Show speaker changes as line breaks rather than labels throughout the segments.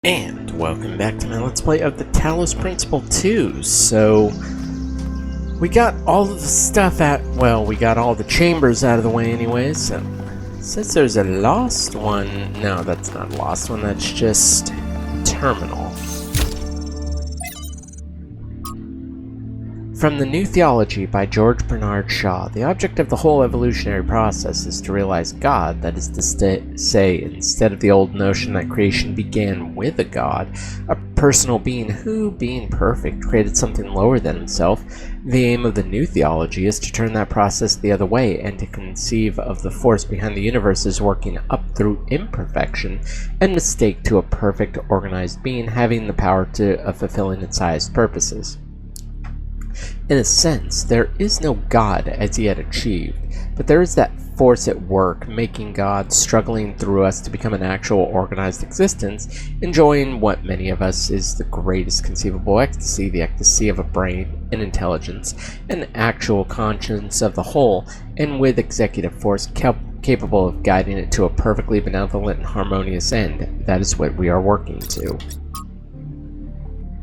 And welcome back to my Let's Play of the Talos Principle 2. So, we got all of the stuff we got all the chambers out of the way anyways. So, it says there's a lost one. No, that's not a lost one, that's just terminal. From the New Theology by George Bernard Shaw, the object of the whole evolutionary process is to realize God, that is to say, instead of the old notion that creation began with a God, a personal being who, being perfect, created something lower than himself, the aim of the New Theology is to turn that process the other way and to conceive of the force behind the universe as working up through imperfection and mistake to a perfect, organized being having the power of fulfilling its highest purposes. In a sense, there is no God as yet achieved, but there is that force at work, making God, struggling through us to become an actual organized existence, enjoying what many of us is the greatest conceivable ecstasy, the ecstasy of a brain, an intelligence, an actual conscience of the whole, and with executive force capable of guiding it to a perfectly benevolent and harmonious end. That is what we are working to.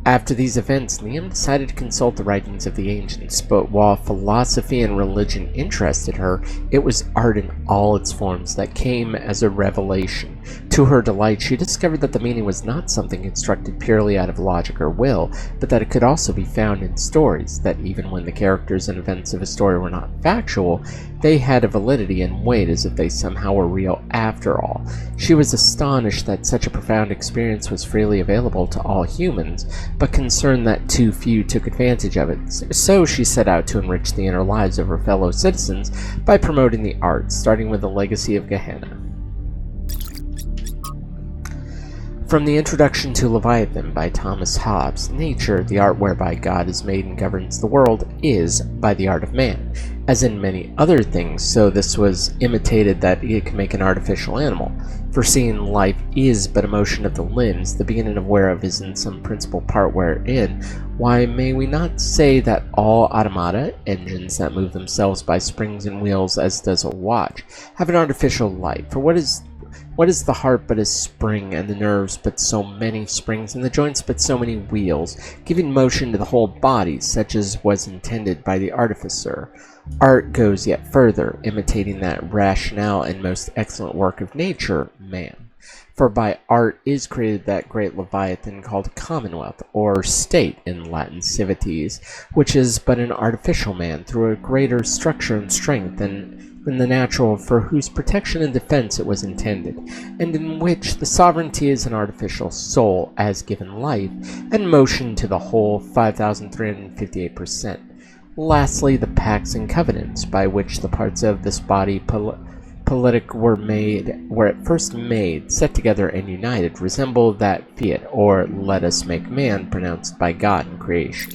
After these events, Liam decided to consult the writings of the ancients, but while philosophy and religion interested her, it was art in all its forms that came as a revelation. To her delight, she discovered that the meaning was not something constructed purely out of logic or will, but that it could also be found in stories, that even when the characters and events of a story were not factual, they had a validity and weight as if they somehow were real after all. She was astonished that such a profound experience was freely available to all humans, but concerned that too few took advantage of it. So she set out to enrich the inner lives of her fellow citizens by promoting the arts, starting with the legacy of Gehenna. From the Introduction to Leviathan by Thomas Hobbes, nature, the art whereby God is made and governs the world, is by the art of man. As in many other things, so this was imitated that it can make an artificial animal. For seeing life is but a motion of the limbs, the beginning of whereof is in some principal part wherein, why may we not say that all automata, engines that move themselves by springs and wheels as does a watch, have an artificial life? For what is the heart but a spring, and the nerves but so many springs, and the joints but so many wheels, giving motion to the whole body, such as was intended by the artificer? Art goes yet further, imitating that rationale and most excellent work of nature, man. For by art is created that great Leviathan called Commonwealth, or State in Latin civities, which is but an artificial man, through a greater structure and strength than the natural, for whose protection and defense it was intended, and in which the sovereignty is an artificial soul, as given life, and motion to the whole 5,358%. Lastly, the pacts and covenants, by which the parts of this body politic were at first made, set together and united, resemble that fiat, or let us make man, pronounced by God in creation.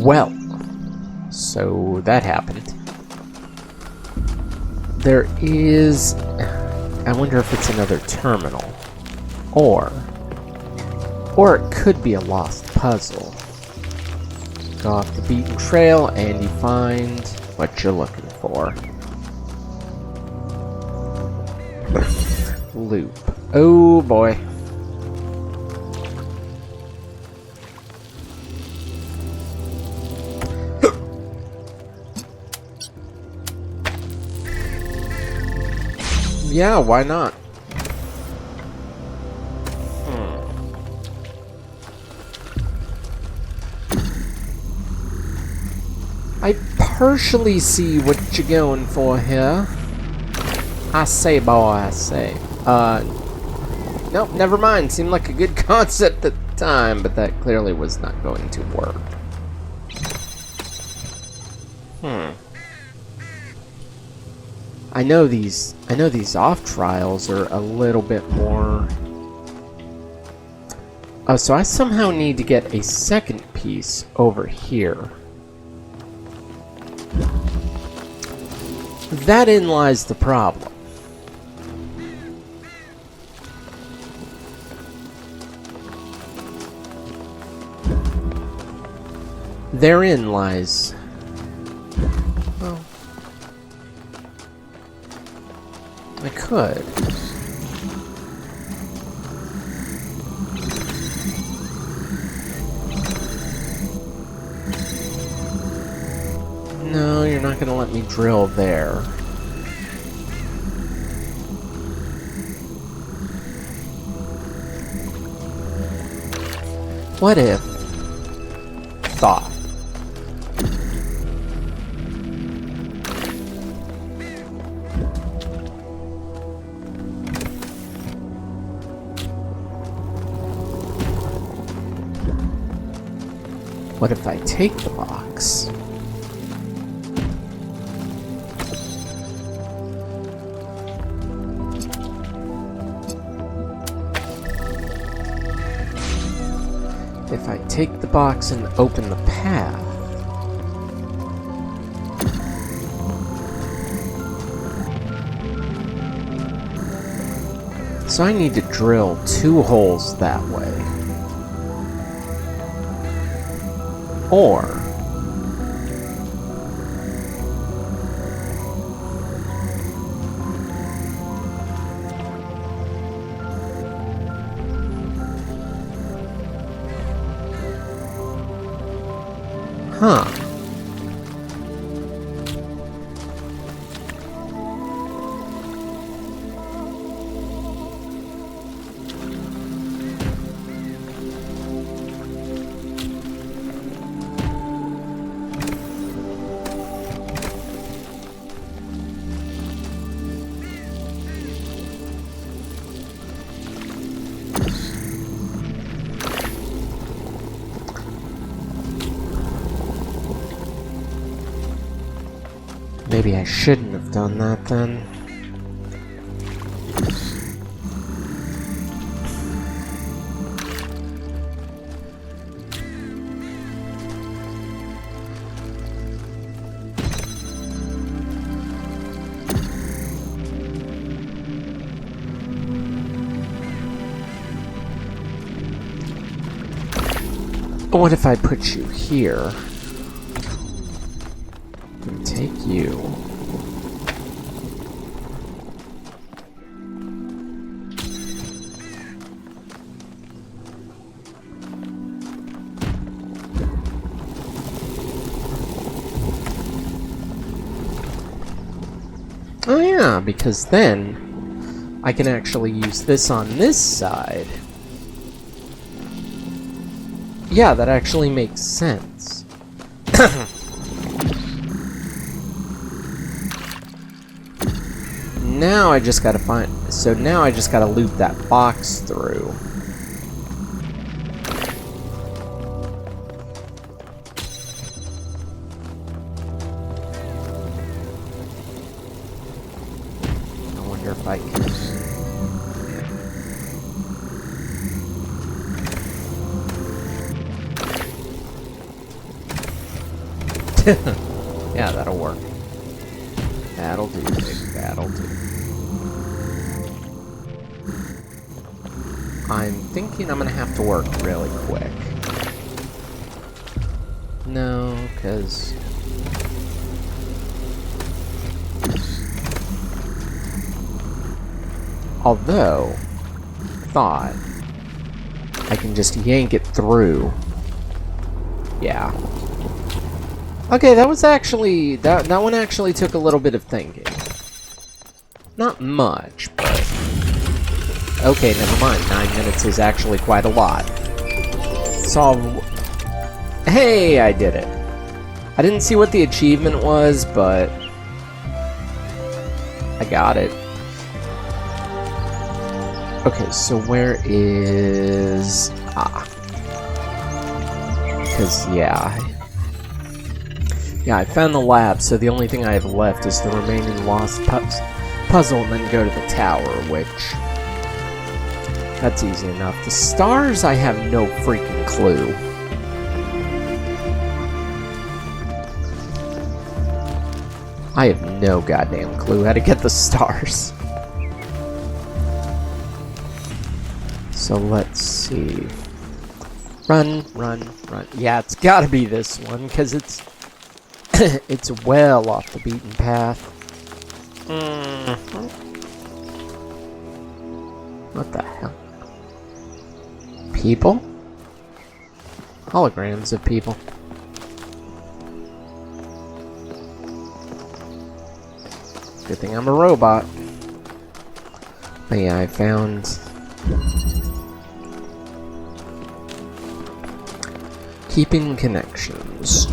Well, so that happened. There is... I wonder if it's another terminal. Or it could be a lost puzzle. Go off the beaten trail and you find what you're looking for. Loop. Oh boy. Yeah, why not? I partially see what you're going for here. I say, boy, I say. Nope, never mind. Seemed like a good concept at the time, but that clearly was not going to work. I know these off trials are a little bit more. Oh, so I somehow need to get a second piece over here. Therein lies the problem. Therein lies... Well... I could. not going to let me drill there. What if... thought. What if I take the box? If I take the box and open the path... So I need to drill 2 holes that way. Or... Huh. Maybe I shouldn't have done that then. What if I put you here? And take you. Oh yeah, because then I can actually use this on this side. Yeah, that actually makes sense. Now I just gotta find... So now I just gotta loop that box through. I wonder if I can... Yeah, that'll work. That'll do, big. That'll do. I'm thinking I'm gonna have to work really quick. No, because... Although, I thought I can just yank it through. Yeah. Okay, that was actually... That one actually took a little bit of thinking. Not much, but... Okay, never mind. 9 minutes is actually quite a lot. So... Hey, I did it. I didn't see what the achievement was, but... I got it. Okay, so where is... Ah. Because, yeah... Yeah, I found the lab, so the only thing I have left is the remaining lost puzzle and then go to the tower, which... That's easy enough. The stars, I have no freaking clue. I have no goddamn clue how to get the stars. So let's see. Run, run, run. Yeah, it's gotta be this one, because it's... it's well off the beaten path. What the hell? People? Holograms of people. Good thing I'm a robot. But yeah, I found... keeping connections.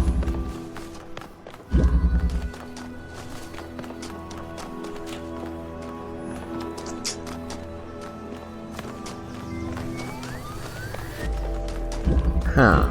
Huh.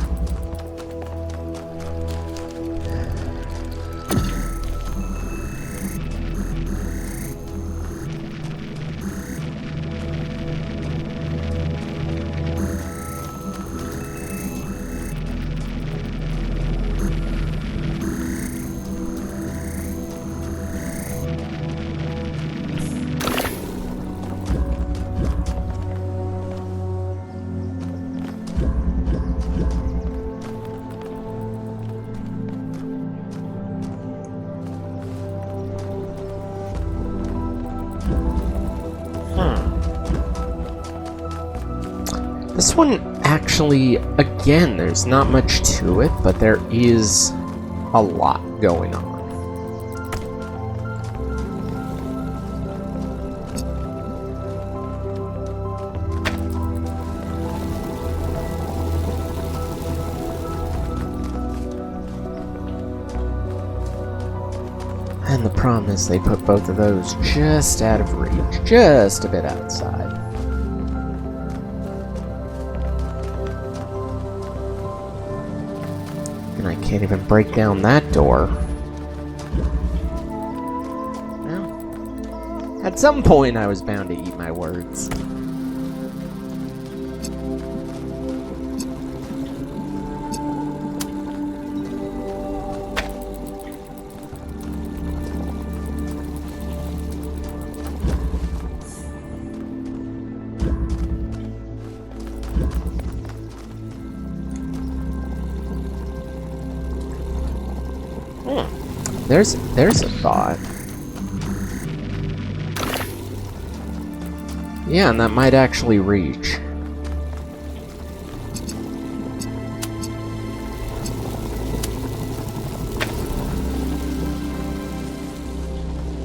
This one, actually, again, there's not much to it, but there is a lot going on. And the problem is they put both of those just out of reach, just a bit outside. And I can't even break down that door. Well, at some point I was bound to eat my words. There's a thought. Yeah, and that might actually reach.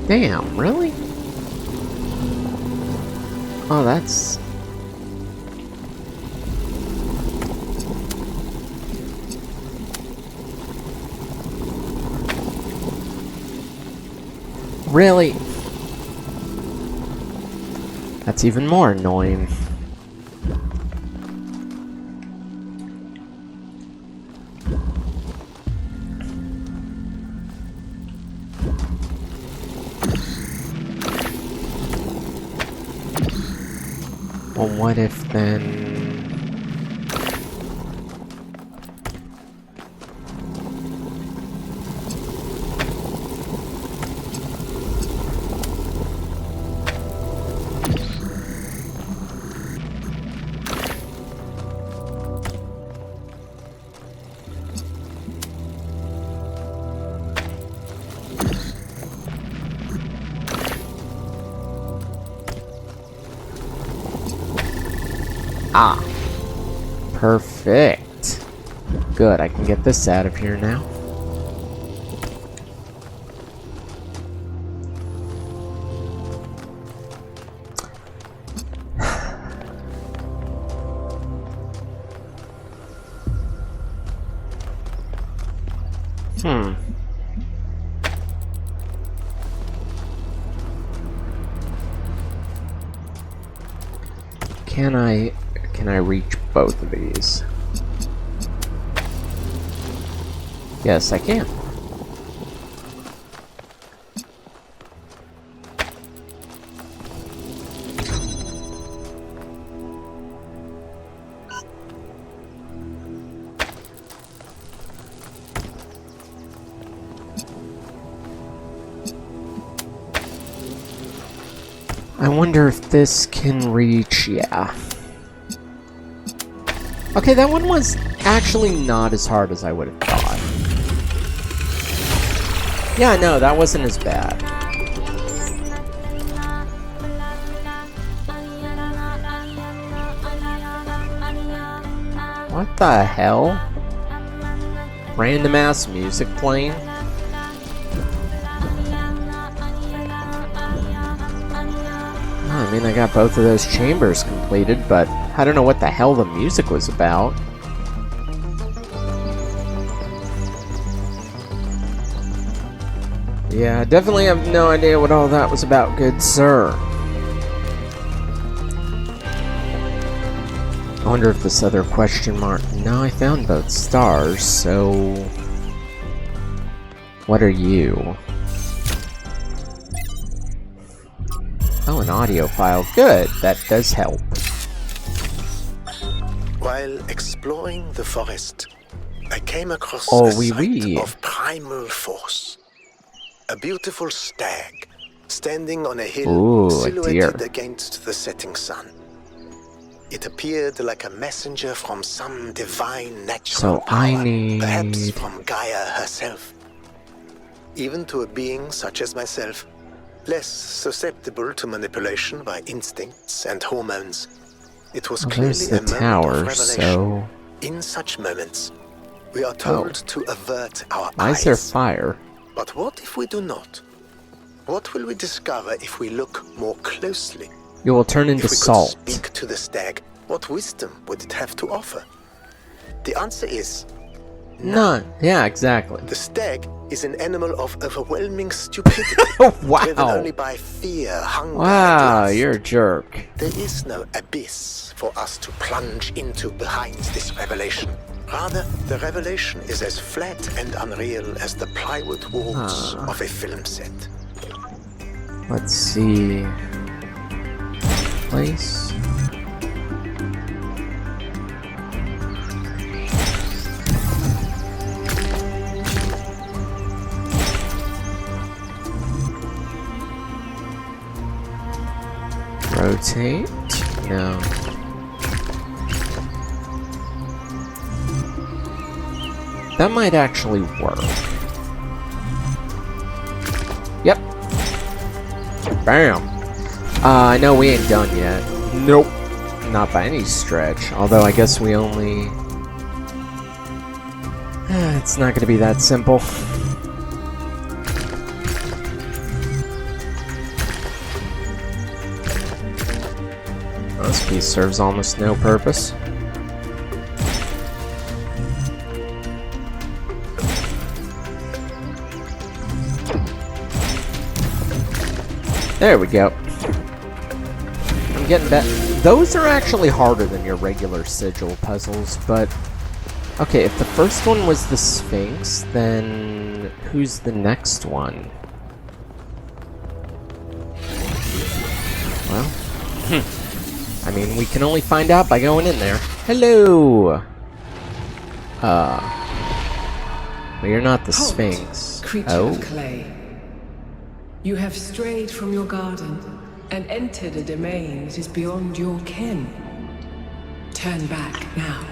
Damn, really? Oh, that's... Really? That's even more annoying. Well, what if then... Ah, perfect. Good, I can get this out of here now. Can I reach both of these? Yes, I can. I wonder if this can reach... yeah. Okay, that one was actually not as hard as I would have thought. Yeah, no, that wasn't as bad. What the hell? Random ass music playing? mean, I got both of those chambers completed, but I don't know what the hell the music was about. Yeah, I definitely have no idea what all that was about, good sir. I wonder if this other question mark... No, I found both stars, so... What are you? Oh, an audio file. Good, that does help.
While exploring the forest, I came across
Oh,
a
oui,
sight
oui.
of primal force. A beautiful stag, standing on a hill,
Ooh, a
silhouetted
deer.
against the setting sun. It appeared like a messenger from some divine natural
So I
power,
need...
perhaps from Gaia herself. Even to a being such as myself, less susceptible to manipulation by instincts and hormones, it was
Well,
clearly
there's the
a moment of
tower,
revelation.
so...
In such moments, we are told to avert our
Why
eyes.
is there fire?
But what if we do not? What will we discover if we look more closely?
You will turn into
If we
salt.
could speak to the stag, what wisdom would it have to offer? The answer is
None. Yeah, exactly.
the stag is an animal of overwhelming stupidity,
Wow.
driven only by fear, hunger,
Wow,
and lust.
you're a jerk.
There is no abyss for us to plunge into behind this revelation. Rather, the revelation is as flat and unreal as the plywood walls of a film set.
Let's see... Place... Rotate? No. That might actually work. Yep. Bam! I know we ain't done yet. Nope. Not by any stretch. Although I guess we only... It's not gonna be that simple. This piece serves almost no purpose. There we go. I'm getting better. Those are actually harder than your regular sigil puzzles, but... Okay, if the first one was the Sphinx, then... Who's the next one? Well... I mean, we can only find out by going in there. Hello! Well, you're not the
Halt,
Sphinx.
creature of clay. You have strayed from your garden and entered a domain that is beyond your ken. Turn back now,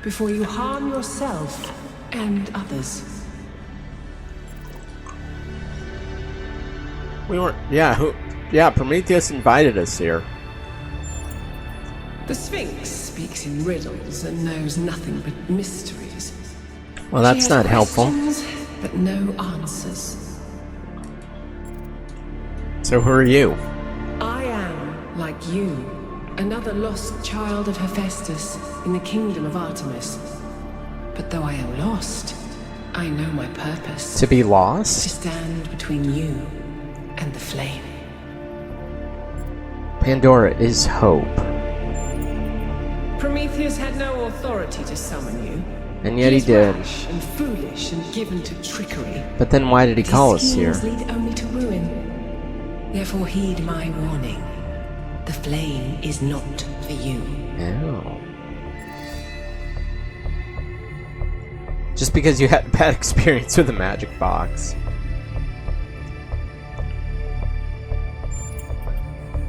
before you harm yourself and others.
We weren't... Yeah, yeah, Prometheus invited us here.
The Sphinx speaks in riddles and knows nothing but mysteries.
Well, that's
She has
not helpful.
questions, but no answers.
So who are you?
I am, like you, another lost child of Hephaestus in the kingdom of Artemis. But though I am lost, I know my purpose.
To be
To
lost?
stand between you and the flame.
Pandora is hope.
Prometheus had no authority to summon you.
And yet he
is
did.
rash and foolish and given to trickery.
But then why did he call us
His
here?
schemes lead only to ruin. Therefore heed my warning. The flame is not for you.
Oh. Just because you had a bad experience with a magic box.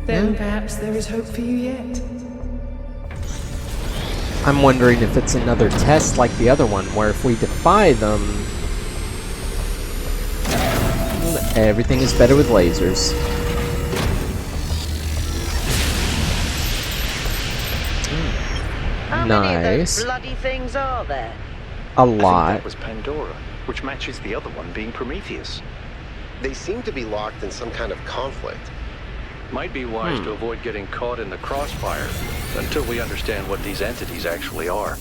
Then perhaps there is hope for you yet.
I'm wondering if it's another test like the other one, where if we defy them... Everything is better with lasers.
How many of those
Nice.
bloody things are there?
A
I think
lot.
that was Pandora, which matches the other one being Prometheus.
They seem to be locked in some kind of conflict.
Might be wise to avoid getting caught in the crossfire until we understand what these entities actually are.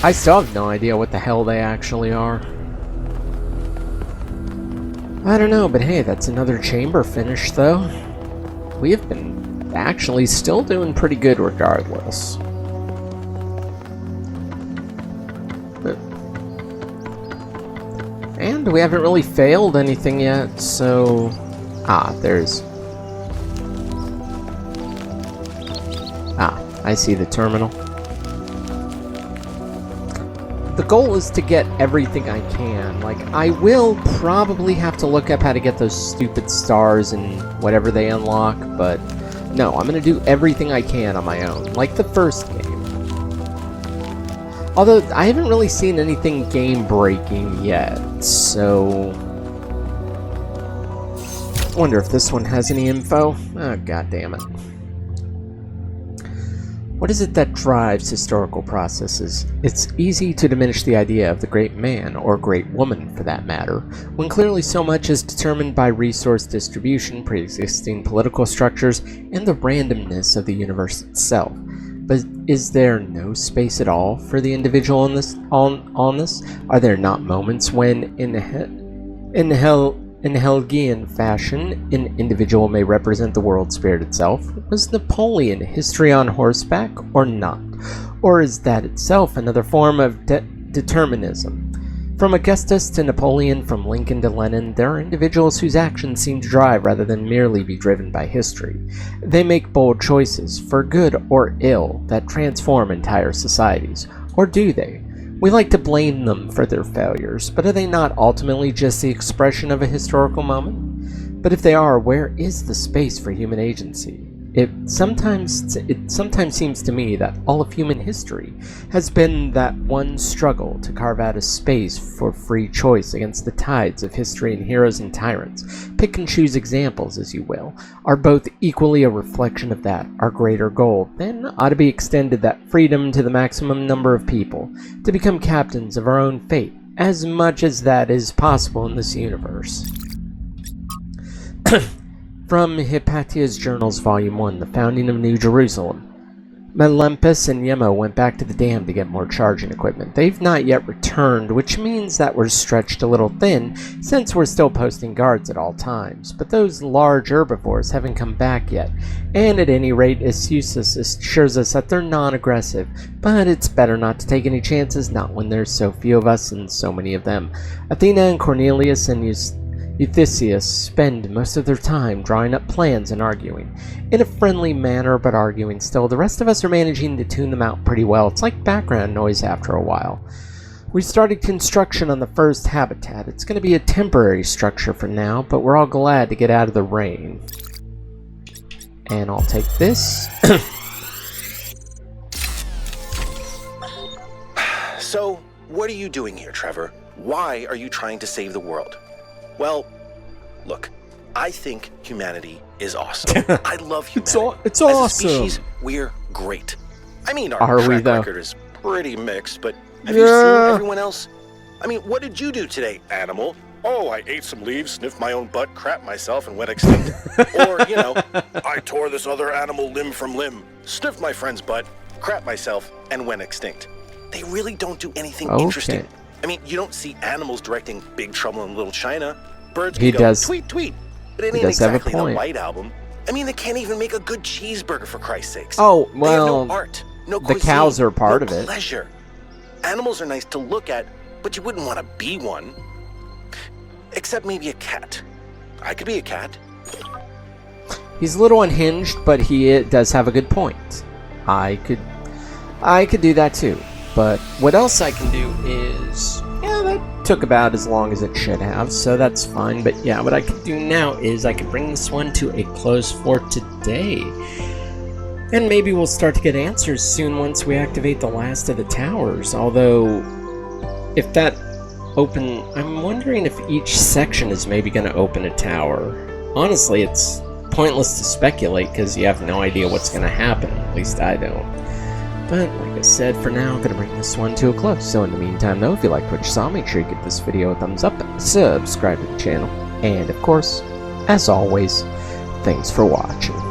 I still have no idea what the hell they actually are. I don't know, but hey, that's another chamber finished, though. We have been actually still doing pretty good regardless. And we haven't really failed anything yet, so... there's... I see the terminal. The goal is to get everything I can. Like, I will probably have to look up how to get those stupid stars and whatever they unlock, but no, I'm gonna do everything I can on my own, like the first game. Although, I haven't really seen anything game-breaking yet, so... Wonder if this one has any info? Oh, god damn it. What is it that drives historical processes? It's easy to diminish the idea of the great man, or great woman for that matter, when clearly so much is determined by resource distribution, pre-existing political structures, and the randomness of the universe itself. But is there no space at all for the individual on this? Are there not moments when, in Hegelian fashion, an individual may represent the world spirit itself? Was Napoleon history on horseback, or not? Or is that itself another form of determinism? From Augustus to Napoleon, from Lincoln to Lenin, there are individuals whose actions seem to drive rather than merely be driven by history. They make bold choices, for good or ill, that transform entire societies. Or do they? We like to blame them for their failures, but are they not ultimately just the expression of a historical moment? But if they are, where is the space for human agency? It sometimes seems to me that all of human history has been that one struggle to carve out a space for free choice against the tides of history, and heroes and tyrants, pick and choose examples as you will, are both equally a reflection of that. Our greater goal then ought to be extended that freedom to the maximum number of people, to become captains of our own fate, as much as that is possible in this universe. From Hypatia's Journals, Volume 1, The Founding of New Jerusalem. Melempus and Yemo went back to the dam to get more charging equipment. They've not yet returned, which means that we're stretched a little thin, since we're still posting guards at all times. But those large herbivores haven't come back yet, and at any rate, Eustace assures us that they're non-aggressive. But it's better not to take any chances, not when there's so few of us and so many of them. Athena and Cornelius and Eustathius spend most of their time drawing up plans and arguing. In a friendly manner, but arguing still. The rest of us are managing to tune them out pretty well. It's like background noise after a while. We started construction on the first habitat. It's going to be a temporary structure for now, but we're all glad to get out of the rain. And I'll take this.
So, what are you doing here, Trevor? Why are you trying to save the world? Well, look, I think humanity is awesome. I love humanity.
It's awesome.
As a species, we're great. I mean, our track record is pretty mixed, but have you seen everyone else? I mean, what did you do today, animal? Oh, I ate some leaves, sniffed my own butt, crapped myself, and went extinct. Or, you know, I tore this other animal limb from limb, sniffed my friend's butt, crapped myself, and went extinct. They really don't do anything interesting. I mean, you don't see animals directing Big Trouble in Little China. Birds can go tweet, tweet. But it ain't exactly the White Album. I mean, they can't even make a good cheeseburger, for Christ's sakes.
Oh, well,
they have no art, no cuisine,
the cows are part of it.
Pleasure. Animals are nice to look at, but you wouldn't want to be one. Except maybe a cat. I could be a cat.
He's a little unhinged, but he does have a good point. I could do that too. But what else I can do is... Yeah, that took about as long as it should have, so that's fine. But yeah, what I can do now is I can bring this one to a close for today. And maybe we'll start to get answers soon once we activate the last of the towers. Although, if that open... I'm wondering if each section is maybe going to open a tower. Honestly, it's pointless to speculate because you have no idea what's going to happen. At least I don't. But, like I said, for now, I'm going to bring this one to a close. So in the meantime, though, if you liked what you saw, make sure you give this video a thumbs up, subscribe to the channel, and, of course, as always, Thanks for watching.